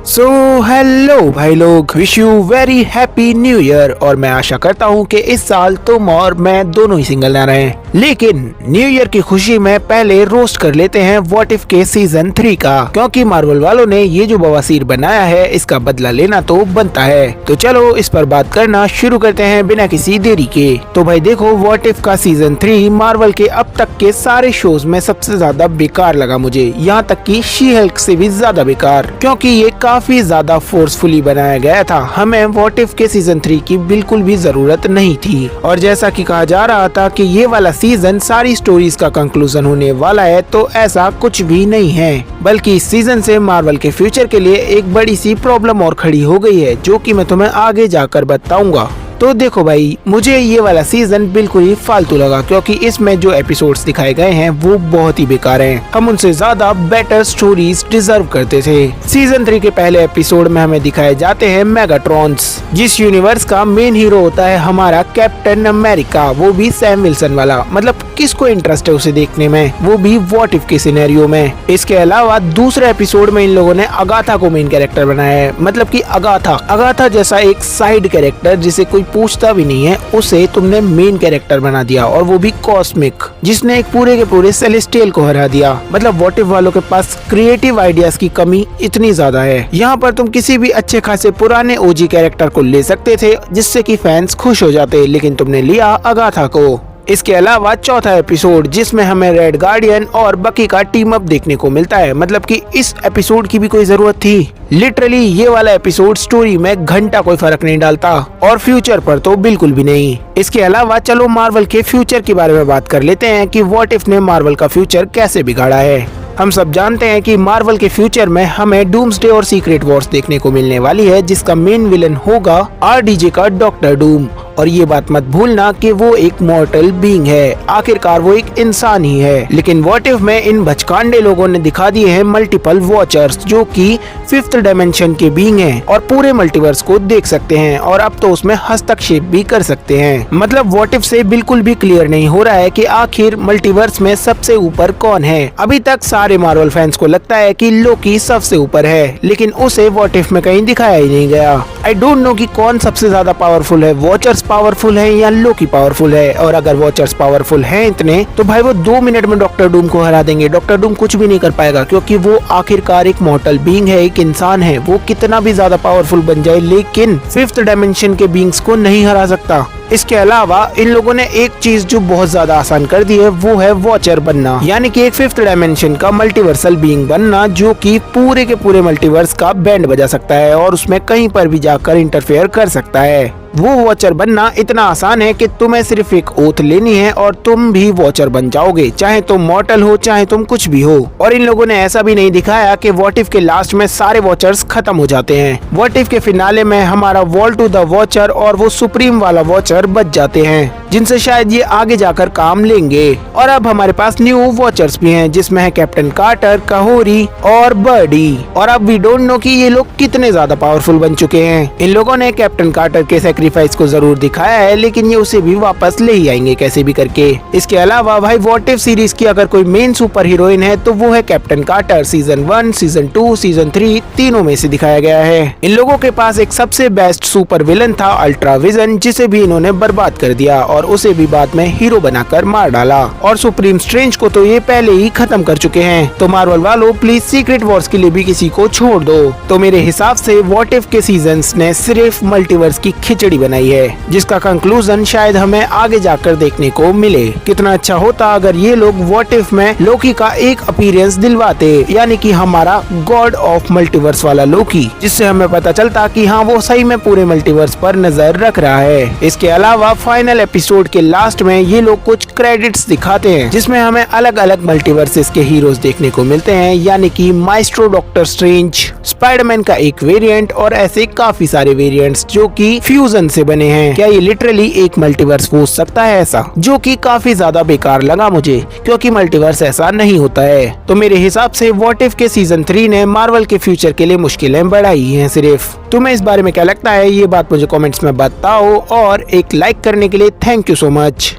So hello भाई लोग, wish you very happy new year. और मैं आशा करता हूँ कि इस साल तुम और मैं दोनों ही सिंगल ना रहें। लेकिन न्यू ईयर की खुशी में पहले रोस्ट कर लेते हैं व्हाट इफ के सीजन 3 का, क्योंकि मार्वल वालों ने ये जो बवासीर बनाया है इसका बदला लेना तो बनता है। तो चलो इस पर बात करना शुरू करते हैं बिना किसी देरी के। तो भाई देखो, व्हाट इफ का सीजन 3 मार्वल के अब तक के सारे शोज में सबसे ज्यादा बेकार लगा मुझे, यहाँ तक कि शी हल्क से भी ज्यादा बेकार, क्योंकि ये काफी ज्यादा फोर्सफुली बनाया गया था। हमें व्हाट इफ के सीजन 3 की बिल्कुल भी जरूरत नहीं थी। और जैसा कि कहा जा रहा था कि ये वाला सीजन सारी स्टोरीज का कंक्लूजन होने वाला है, तो ऐसा कुछ भी नहीं है, बल्कि इस सीजन से मार्वल के फ्यूचर के लिए एक बड़ी सी प्रॉब्लम और खड़ी हो गई है, जो कि मैं तुम्हें आगे जाकर बताऊंगा। तो देखो भाई, मुझे ये वाला सीजन बिल्कुल ही फालतू लगा, क्योंकि इसमें जो एपिसोड्स दिखाए गए हैं वो बहुत ही बेकार हैं। हम उनसे ज्यादा बेटर स्टोरीज डिजर्व करते थे। सीजन 3 के पहले एपिसोड में हमें दिखाए जाते हैं मेगाट्रॉन्स, जिस यूनिवर्स का मेन हीरो होता है हमारा कैप्टन अमेरिका, वो भी सैम विल्सन वाला। मतलब किसको इंटरेस्ट है उसे देखने में, वो भी व्हाट इफ के सिनेरियो में। इसके अलावा दूसरे एपिसोड में इन लोगों ने अगाथा को मेन कैरेक्टर बनाया है। मतलब कि अगाथा जैसा एक साइड कैरेक्टर जिसे कोई पूछता भी नहीं है, उसे तुमने मेन कैरेक्टर बना दिया, और वो भी कॉस्मिक, जिसने एक पूरे के पूरे सेलेस्टियल को हरा दिया। मतलब व्हाट इफ वालों के पास क्रिएटिव आइडियाज की कमी इतनी ज्यादा है। यहाँ पर तुम किसी भी अच्छे खासे पुराने ओजी कैरेक्टर को ले सकते थे जिससे कि फैंस खुश हो जाते, लेकिन तुमने लिया अगाथा को। इसके अलावा चौथा एपिसोड जिसमें हमें रेड गार्डियन और बकी का टीम अप देखने को मिलता है, मतलब कि इस एपिसोड की भी कोई जरूरत थी? लिटरली ये वाला एपिसोड स्टोरी में घंटा कोई फर्क नहीं डालता, और फ्यूचर पर तो बिल्कुल भी नहीं। इसके अलावा चलो मार्वल के फ्यूचर के बारे में बात कर लेते हैं कि व्हाट इफ ने मार्वल का फ्यूचर कैसे बिगाड़ा है। हम सब जानते हैं कि मार्वल के फ्यूचर में हमें डूम्सडे और सीक्रेट वॉर्स देखने को मिलने वाली है, जिसका मेन विलन होगा RDJ का डॉक्टर डूम। और ये बात मत भूलना कि वो एक मॉर्टल बीइंग है, आखिरकार वो एक इंसान ही है। लेकिन व्हाट इफ में इन भचकांडे लोगों ने दिखा दिए हैं मल्टीपल वॉचर्स, जो कि 5th डायमेंशन के बीइंग हैं और पूरे मल्टीवर्स को देख सकते हैं, और अब तो उसमें हस्तक्षेप भी कर सकते हैं। मतलब व्हाट इफ से बिल्कुल भी क्लियर नहीं हो रहा है कि आखिर मल्टीवर्स में सबसे ऊपर कौन है। अभी तक सारे मार्वल फैंस को लगता है कि लोकी सबसे ऊपर है, लेकिन उसे व्हाट इफ में कहीं दिखाया ही नहीं गया। आई डोंट नो कि कौन सबसे ज्यादा पावरफुल है, वॉचर्स पावरफुल है या लोकी पावरफुल है। और अगर वॉचर्स पावरफुल हैं इतने, तो भाई वो 2 मिनट में डॉक्टर डूम को हरा देंगे। डॉक्टर डूम कुछ भी नहीं कर पाएगा, क्योंकि वो आखिरकार एक मॉर्टल बीइंग है, एक इंसान है। वो कितना भी ज्यादा पावरफुल बन जाए, लेकिन 5th डायमेंशन के बीइंग्स को नहीं हरा सकता। इसके अलावा इन लोगों ने एक चीज जो बहुत ज्यादा आसान कर दी है, वो है वॉचर बनना, यानी कि एक 5th डायमेंशन का मल्टीवर्सल बीइंग बनना, जो कि पूरे के पूरे मल्टीवर्स का बैंड बजा सकता है और उसमें कहीं पर भी जाकर इंटरफेयर कर सकता है। वो वॉचर बनना इतना आसान है कि तुम्हें सिर्फ एक ओथ लेनी है और तुम भी वॉचर बन जाओगे, चाहे तुम मॉर्टल हो चाहे तुम कुछ भी हो। और इन लोगों ने ऐसा भी नहीं दिखाया कि व्हाट इफ के लास्ट में सारे वॉचर्स खत्म हो जाते हैं। व्हाट इफ के फिनाले में हमारा वॉल टू द वॉचर और वो सुप्रीम वाला वॉचर बच जाते हैं, जिनसे शायद ये आगे जाकर काम लेंगे। और अब हमारे पास न्यू वॉचर्स भी हैं, जिसमें है कैप्टन कार्टर, काहोरी और बर्डी। और अब वी डोंट नो कि ये लोग कितने ज्यादा पावरफुल बन चुके हैं। इन लोगों ने कैप्टन कार्टर के सेक्रीफाइस को जरूर दिखाया है, लेकिन ये उसे भी वापस ले ही आएंगे कैसे भी करके। इसके अलावा भाई व्हाट इफ सीरीज की अगर कोई मेन सुपर हीरोइन है तो वो है captain Carter. Season 1, season 2, season 3 तीनों में से दिखाया गया है। इन लोगों के पास एक सबसे बेस्ट सुपर विलन था, अल्ट्रा विजन, जिसे भी इन्होंने बर्बाद कर दिया और उसे भी बाद में हीरो बनाकर मार डाला। और सुप्रीम स्ट्रेंज को तो ये पहले ही खत्म कर चुके हैं। तो मार्वल वालों प्लीज सीक्रेट वॉर्स के लिए भी किसी को छोड़ दो। तो मेरे हिसाब से व्हाट इफ के सीजन्स ने सिर्फ मल्टीवर्स की खिचड़ी बनाई है, जिसका कंक्लूजन शायद हमें आगे जाकर देखने को मिले। कितना अच्छा होता अगर ये लोग व्हाट इफ में लोकी का एक अपीयरेंस दिलवाते, यानी कि हमारा गॉड ऑफ मल्टीवर्स वाला लोकी, जिससे हमें पता चलता कि हाँ वो सही में पूरे मल्टीवर्स पर नजर रख रहा है। इसके अलावा फाइनल एपिसोड के लास्ट में ये लोग कुछ क्रेडिट्स दिखाते हैं, जिसमें हमें अलग अलग मल्टीवर्सेस के हीरोज देखने को मिलते हैं, यानी कि माइस्ट्रो, डॉक्टर स्ट्रेंज, स्पाइडरमैन का एक वेरिएंट और ऐसे काफी सारे वेरिएंट्स जो कि फ्यूजन से बने हैं। क्या ये लिटरली एक मल्टीवर्स हो सकता है ऐसा? जो कि काफी ज्यादा बेकार लगा मुझे, क्योंकि मल्टीवर्स ऐसा नहीं होता है। तो मेरे हिसाब से व्हाट इफ के सीजन 3 ने मार्वल के फ्यूचर के लिए मुश्किलें बढ़ाई हैं सिर्फ। तुम्हें इस बारे में क्या लगता है, ये बात मुझे कमेंट्स में बताओ, और एक लाइक करने के लिए थैंक यू सो मच।